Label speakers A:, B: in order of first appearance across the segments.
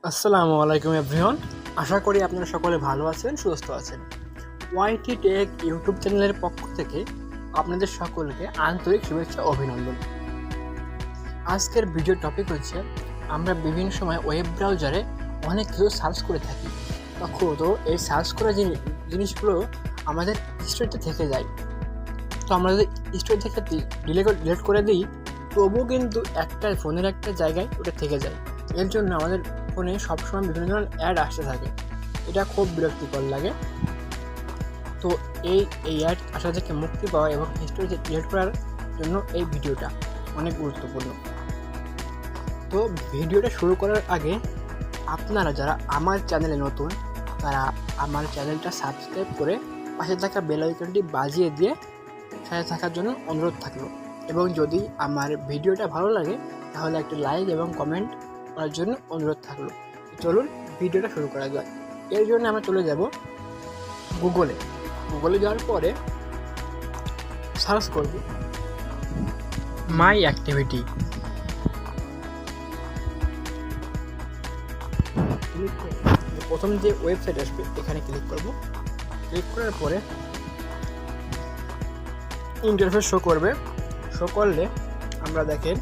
A: আসসালামু আলাইকুম এভরিওয়ান। আশা করি আপনারা সকলে ভালো আছেন, সুস্থ আছেন। ওয়াইটি টেক ইউটিউব চ্যানেলের পক্ষ থেকে আপনাদের সকলকে আন্তরিক শুভেচ্ছা ও অভিনন্দন। আজকের ভিডিও টপিক হচ্ছে, আমরা বিভিন্ন সময় ওয়েব ব্রাউজারে অনেক কিছু সার্চ করে থাকি, তখন তো এই সার্চ করা জিনিসগুলো আমাদের হিস্ট্রিতে থেকে যায়। তো আমরা যদি হিস্ট্রি থেকে ডিলিট করে দিই, তবুও কিন্তু একটা ফোনের একটা জায়গায় ওটা থেকে যায়। এর জন্য আমাদের ফোনে সবসময় বিভিন্ন ধরনের অ্যাড আসতে থাকে, এটা খুব বিরক্তিকর লাগে। তো এই অ্যাড আসা থেকে মুক্তি পাওয়া এবং হিস্ট্রি ডিলিট করার জন্য এই ভিডিওটা অনেক গুরুত্বপূর্ণ। তো ভিডিওটা শুরু করার আগে আপনারা যারা আমার চ্যানেলে নতুন, তারা আমার চ্যানেলটা সাবস্ক্রাইব করে পাশে থাকা বেল আইকনটি বাজিয়ে দিয়ে সাথে থাকার জন্য অনুরোধ থাকলো। এবং যদি আমার ভিডিওটা ভালো লাগে তাহলে একটু লাইক এবং কমেন্ট করার জন্য অনুরোধ থাকলো। চলুন ভিডিওটা শুরু করা যাক। এর জন্য আমরা চলে যাব গুগলে যাওয়ার পরে সার্চ করব মাই অ্যাক্টিভিটি। প্রথম যে ওয়েবসাইট আসবে এখানে ক্লিক করব। ক্লিক করার পরে ইন্টারফেস শো করবে। শো করলে আমরা দেখেন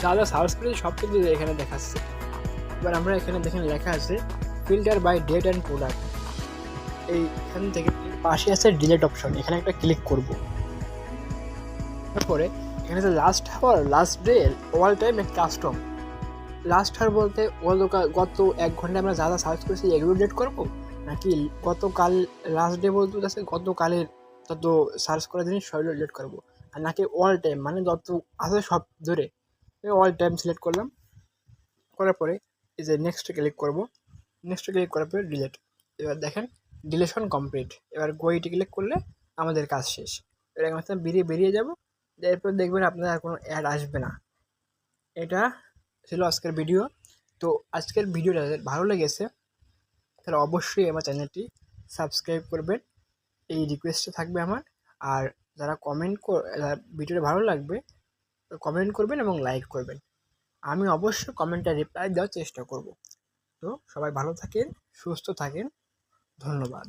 A: যা যা সার্চ করেছি সব কিছু এখানে দেখাচ্ছে। এবার আমরা এখানে দেখেন লেখা আছে filter by date and product. এইখান থেকে পাশে আছে ডিলিট অপশন, এখানে একটা ক্লিক করব। তারপরে এখানে আছে last hour, last day, all time and custom. Last hour বলতে গত 1 ঘন্টা আমরা যা যা সার্চ করেছি এগুলো ডিলিট করবো, নাকি গতকাল লাস্ট ডে বলতে আছে গতকালের যত সার্চ করা জিনিস সবগুলো ডিলিট করবো, আর নাকি অল টাইম মানে যত আছে সব ধরে অল টাইম সিলেক্ট করলাম। করার পরে এই যে নেক্সট ক্লিক করব। নেক্সট ক্লিক করার পরে ডিলিট। এবার দেখেন ডিলিশন কমপ্লিট। এবার গোইটি ক্লিক করলে আমাদের কাজ শেষ। এবার এখান থেকে বেরিয়ে যাব। এরপর দেখবেন আপনার আর কোনো অ্যাড আসবে না। এটা ছিল আজকের ভিডিও। তো আজকের ভিডিওটা ভালো লেগেছে তাহলে অবশ্যই আমার চ্যানেলটি সাবস্ক্রাইব করবেন, এই রিকোয়েস্টটা থাকবে আমার। আর যারা ভিডিওটা ভালো লাগবে কমেন্ট করবেন এবং লাইক করবেন। আমি অবশ্যই কমেন্টে রিপ্লাই দেওয়ার চেষ্টা করব। তো সবাই ভালো থাকেন, সুস্থ থাকেন, ধন্যবাদ।